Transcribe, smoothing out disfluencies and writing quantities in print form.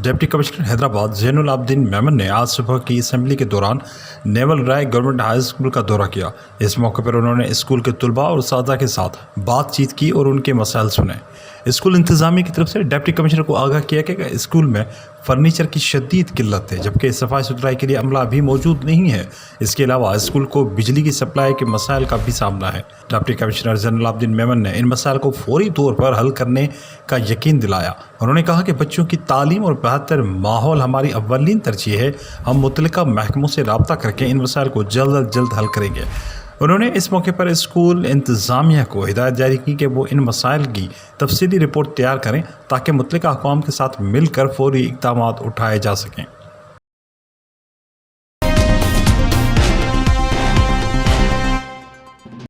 Deputy commissioner Hyderabad Zainul Abedin Memon ने आज सुबह की असम्बली के दौरान नेवल राय गवर्नमेंट हाई स्कूल का दौरा किया। इस मौके पर उन्होंने स्कूल के तलबा और सादा के साथ बातचीत की और उनके मसाइल सुने। स्कूल इंतज़ामिया की तरफ से डिप्टी कमिश्नर को आगाह किया कि स्कूल में फर्नीचर की शदीद किल्लत है, जबकि सफाई सुथराई के लिए अमला भी मौजूद नहीं है। इसके अलावा स्कूल को बिजली की सप्लाई के मसाइल का भी सामना है। डिप्टी कमिश्नर ज़ैनुल आबदीन मेमन ने इन मसाइल को फौरी तौर पर हल करने का यकीन दिलाया। उन्होंने कहा कि बच्चों की तालीम और बेहतर माहौल हमारी अव्वलीन तरजीह है। हम मुतल्लिका महकमों से रब्ता करके इन मसाइल को जल्द अज जल्द हल करेंगे। उन्होंने इस मौके पर स्कूल इंतज़ामिया को हिदायत जारी की कि वो इन मसाइल की तफसीली रिपोर्ट तैयार करें ताकि मुतल्लिका अक़वाम के साथ मिलकर फौरी इक़दामात उठाए जा सकें।